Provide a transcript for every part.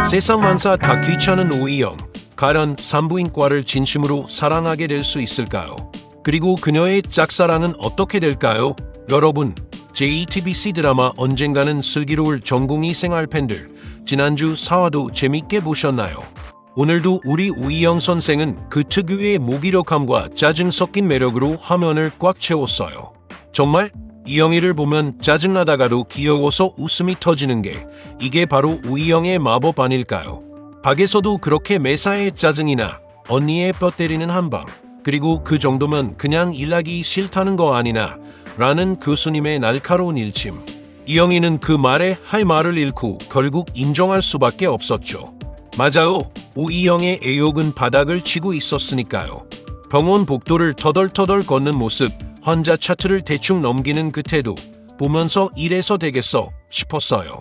세상 만사 다 귀찮은 우이영, 과연 산부인과를 진심으로 사랑하게 될 수 있을까요? 그리고 그녀의 짝사랑은 어떻게 될까요? 여러분, JTBC 드라마 언젠가는 슬기로울 전공의 생활 팬들, 지난주 4화도 재밌게 보셨나요? 오늘도 우리 우이영 선생은 그 특유의 무기력함과 짜증 섞인 매력으로 화면을 꽉 채웠어요. 정말 이영희를 보면 짜증나다가도 귀여워서 웃음이 터지는 게 이게 바로 우이영의 마법 아닐까요? 밖에서도 그렇게 매사에 짜증이나 언니의 뼈 때리는 한방, 그리고 그 정도면 그냥 일하기 싫다는 거 아니나 라는 교수님의 날카로운 일침. 이영희는 그 말에 할 말을 잃고 결국 인정할 수밖에 없었죠. 맞아요. 우이영의 애욕은 바닥을 치고 있었으니까요. 병원 복도를 터덜터덜 걷는 모습, 환자 차트를 대충 넘기는 그 태도 보면서 이래서 되겠어 싶었어요.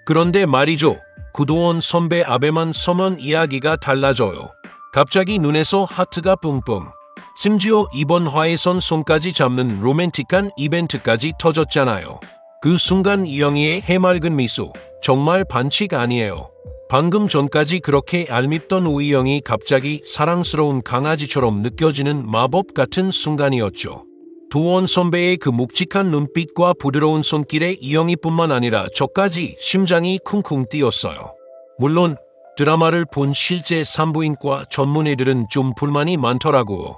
그런데 말이죠. 구도원 선배 앞에만 서면 이야기가 달라져요. 갑자기 눈에서 하트가 뿡뿡. 심지어 이번 화에선 손까지 잡는 로맨틱한 이벤트까지 터졌잖아요. 그 순간 이영희의 해맑은 미소, 정말 반칙 아니에요. 방금 전까지 그렇게 얄밉던 우이영이 갑자기 사랑스러운 강아지처럼 느껴지는 마법 같은 순간이었죠. 도원 선배의 그 묵직한 눈빛과 부드러운 손길에 이영희뿐만 아니라 저까지 심장이 쿵쿵 뛰었어요. 물론 드라마를 본 실제 산부인과 전문의들은 좀 불만이 많더라고요.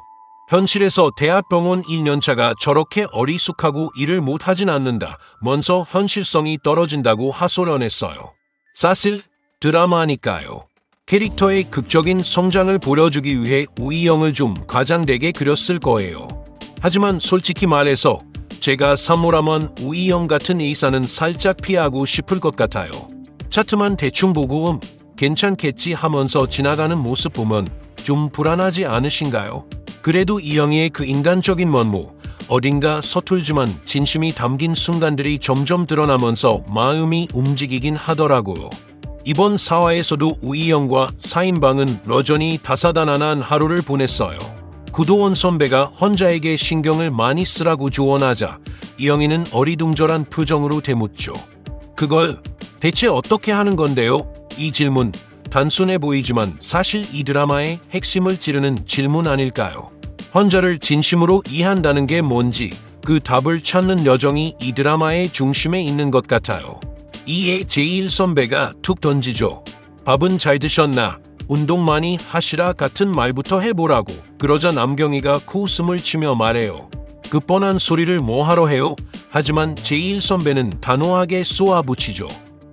현실에서 대학병원 1년차가 저렇게 어리숙하고 일을 못하진 않는다. 먼저 현실성이 떨어진다고 하소연했어요. 사실 드라마니까요. 캐릭터의 극적인 성장을 보여주기 위해 우이영을 좀 과장되게 그렸을 거예요. 하지만 솔직히 말해서 제가 산모라면 우이영 같은 의사는 살짝 피하고 싶을 것 같아요. 차트만 대충 보고 괜찮겠지 하면서 지나가는 모습 보면 좀 불안하지 않으신가요? 그래도 이영희의 그 인간적인 면모, 어딘가 서툴지만 진심이 담긴 순간들이 점점 드러나면서 마음이 움직이긴 하더라고요. 이번 4화에서도 우이영과 4인방은 여전히 다사다난한 하루를 보냈어요. 구도원 선배가 환자에게 신경을 많이 쓰라고 조언하자 이영희는 어리둥절한 표정으로 대묻죠. 그걸 대체 어떻게 하는 건데요? 이 질문 단순해 보이지만 사실 이 드라마의 핵심을 찌르는 질문 아닐까요? 환자를 진심으로 이해한다는 게 뭔지 그 답을 찾는 여정이 이 드라마의 중심에 있는 것 같아요. 이에 제1 선배가 툭 던지죠. 밥은 잘 드셨나? 운동 많이 하시라 같은 말부터 해보라고. 그러자 남경희가 코웃음을 치며 말해요. 그 뻔한 소리를 뭐하러 해요? 하지만 제1 선배는 단호하게 쏘아붙이죠.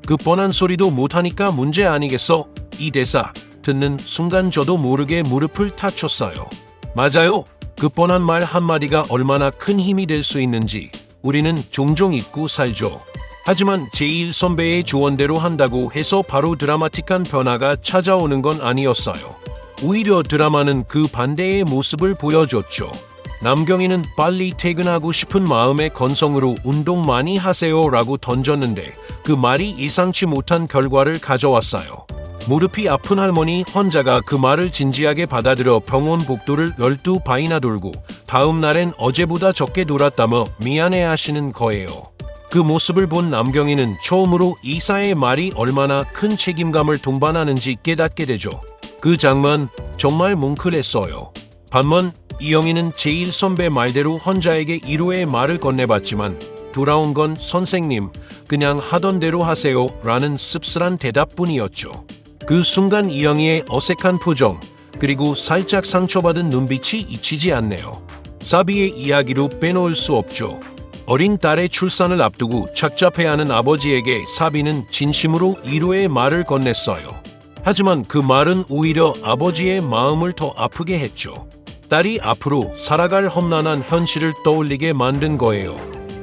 그 뻔한 소리도 못하니까 문제 아니겠어? 이 대사 듣는 순간 저도 모르게 무릎을 탁 쳤어요. 맞아요. 그 뻔한 말 한마디가 얼마나 큰 힘이 될 수 있는지 우리는 종종 잊고 살죠. 하지만 제1 선배의 조언대로 한다고 해서 바로 드라마틱한 변화가 찾아오는 건 아니었어요. 오히려 드라마는 그 반대의 모습을 보여줬죠. 남경희는 빨리 퇴근하고 싶은 마음의 건성으로 운동 많이 하세요 라고 던졌는데 그 말이 예상치 못한 결과를 가져왔어요. 무릎이 아픈 할머니 환자가 그 말을 진지하게 받아들여 병원 복도를 12바이나 돌고 다음 날엔 어제보다 적게 돌았다며 미안해 하시는 거예요. 그 모습을 본 남경희는 처음으로 이사의 말이 얼마나 큰 책임감을 동반하는지 깨닫게 되죠. 그 장면 정말 뭉클했어요. 반면 이영희는 제1 선배 말대로 환자에게 위로의 말을 건네봤지만 돌아온 건 선생님 그냥 하던 대로 하세요 라는 씁쓸한 대답뿐이었죠. 그 순간 이영희의 어색한 표정 그리고 살짝 상처받은 눈빛이 잊히지 않네요. 사비의 이야기로 빼놓을 수 없죠. 어린 딸의 출산을 앞두고 착잡해하는 아버지에게 사비는 진심으로 위로의 말을 건넸어요. 하지만 그 말은 오히려 아버지의 마음을 더 아프게 했죠. 딸이 앞으로 살아갈 험난한 현실을 떠올리게 만든 거예요.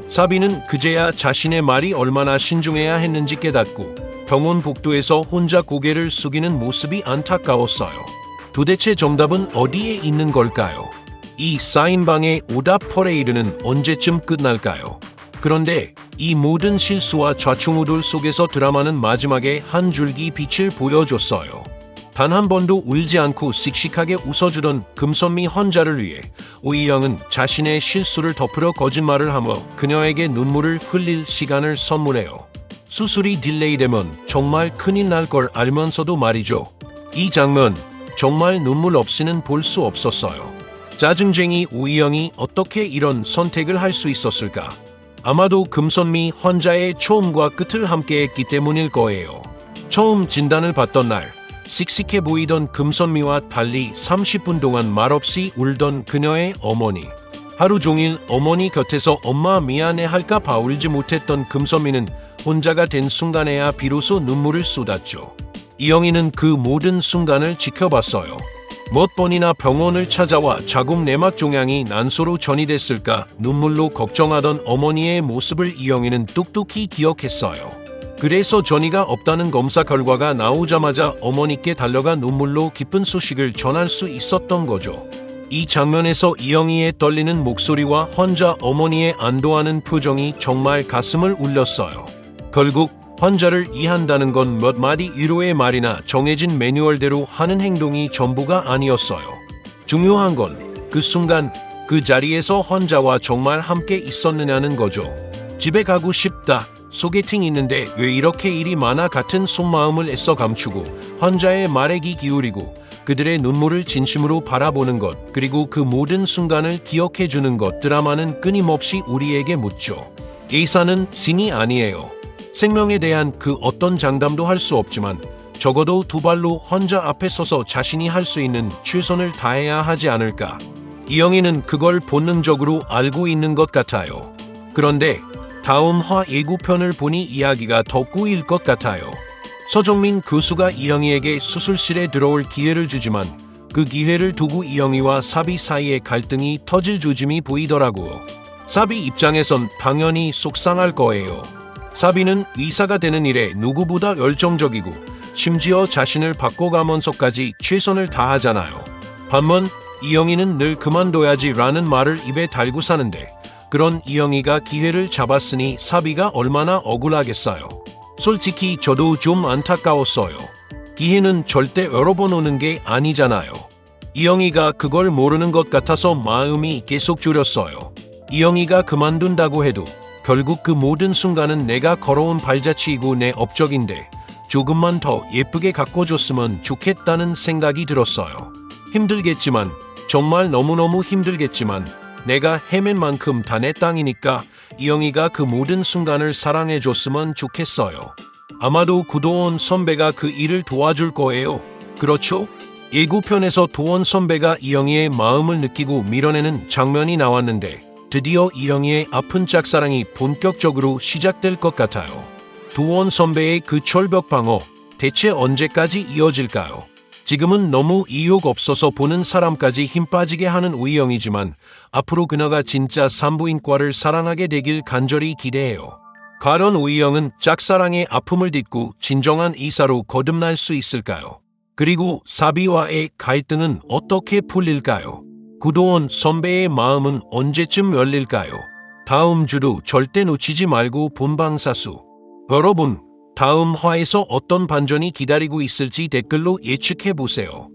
사비는 그제야 자신의 말이 얼마나 신중해야 했는지 깨닫고 병원 복도에서 혼자 고개를 숙이는 모습이 안타까웠어요. 도대체 정답은 어디에 있는 걸까요? 이 4인방의 오답 퍼레이드는 언제쯤 끝날까요? 그런데 이 모든 실수와 좌충우돌 속에서 드라마는 마지막에 한 줄기 빛을 보여줬어요. 단 한 번도 울지 않고 씩씩하게 웃어주던 금선미 환자를 위해 우이영은 자신의 실수를 덮으려 거짓말을 하며 그녀에게 눈물을 흘릴 시간을 선물해요. 수술이 딜레이되면 정말 큰일 날 걸 알면서도 말이죠. 이 장면 정말 눈물 없이는 볼 수 없었어요. 짜증쟁이 우이영이 어떻게 이런 선택을 할 수 있었을까? 아마도 금선미 환자의 처음과 끝을 함께했기 때문일 거예요. 처음 진단을 받던 날 씩씩해 보이던 금선미와 달리 30분 동안 말없이 울던 그녀의 어머니. 하루 종일 어머니 곁에서 엄마 미안해 할까 봐 울지 못했던 금선미는 혼자가 된 순간에야 비로소 눈물을 쏟았죠. 이영희는 그 모든 순간을 지켜봤어요. 몇 번이나 병원을 찾아와 자궁 내막 종양이 난소로 전이됐을까 눈물로 걱정하던 어머니의 모습을 이영희는 뚝뚝히 기억했어요. 그래서 전이가 없다는 검사 결과가 나오자마자 어머니께 달려가 눈물로 기쁜 소식을 전할 수 있었던 거죠. 이 장면에서 이영희의 떨리는 목소리와 환자 어머니의 안도하는 표정이 정말 가슴을 울렸어요. 결국 환자를 이해한다는 건 몇 마디 위로의 말이나 정해진 매뉴얼대로 하는 행동이 전부가 아니었어요. 중요한 건 그 순간 그 자리에서 환자와 정말 함께 있었느냐는 거죠. 집에 가고 싶다. 소개팅 있는데 왜 이렇게 일이 많아 같은 속마음을 애써 감추고 환자의 말에 귀 기울이고 그들의 눈물을 진심으로 바라보는 것, 그리고 그 모든 순간을 기억해주는 것. 드라마는 끊임없이 우리에게 묻죠. 의사는 신이 아니에요. 생명에 대한 그 어떤 장담도 할 수 없지만 적어도 두 발로 환자 앞에 서서 자신이 할 수 있는 최선을 다해야 하지 않을까. 이영희는 그걸 본능적으로 알고 있는 것 같아요. 그런데 다음 화 예고편을 보니 이야기가 더 꼬일 것 같아요. 서정민 교수가 이영희에게 수술실에 들어올 기회를 주지만 그 기회를 두고 이영희와 사비 사이의 갈등이 터질 조짐이 보이더라고요. 사비 입장에선 당연히 속상할 거예요. 사비는 의사가 되는 일에 누구보다 열정적이고 심지어 자신을 바꿔가면서까지 최선을 다하잖아요. 반면 이영희는 늘 그만둬야지 라는 말을 입에 달고 사는데 그런 이영희가 기회를 잡았으니 사비가 얼마나 억울하겠어요. 솔직히 저도 좀 안타까웠어요. 기회는 절대 여러 번 오는 게 아니잖아요. 이영희가 그걸 모르는 것 같아서 마음이 계속 졸였어요. 이영희가 그만둔다고 해도 결국 그 모든 순간은 내가 걸어온 발자취이고 내 업적인데 조금만 더 예쁘게 가꿔줬으면 좋겠다는 생각이 들었어요. 힘들겠지만, 정말 너무너무 힘들겠지만 내가 헤맨 만큼 다 내 땅이니까 이영희가 그 모든 순간을 사랑해줬으면 좋겠어요. 아마도 구도원 선배가 그 일을 도와줄 거예요. 그렇죠? 예고편에서 도원 선배가 이영희의 마음을 느끼고 밀어내는 장면이 나왔는데 드디어 이영희의 아픈 짝사랑이 본격적으로 시작될 것 같아요. 도원 선배의 그 철벽 방어 대체 언제까지 이어질까요? 지금은 너무 이욕 없어서 보는 사람까지 힘 빠지게 하는 우이영이지만 앞으로 그녀가 진짜 산부인과를 사랑하게 되길 간절히 기대해요. 과연 우이영은 짝사랑의 아픔을 딛고 진정한 의사로 거듭날 수 있을까요? 그리고 사비와의 갈등은 어떻게 풀릴까요? 구도원 선배의 마음은 언제쯤 열릴까요? 다음 주도 절대 놓치지 말고 본방사수. 여러분, 다음 화에서 어떤 반전이 기다리고 있을지 댓글로 예측해보세요.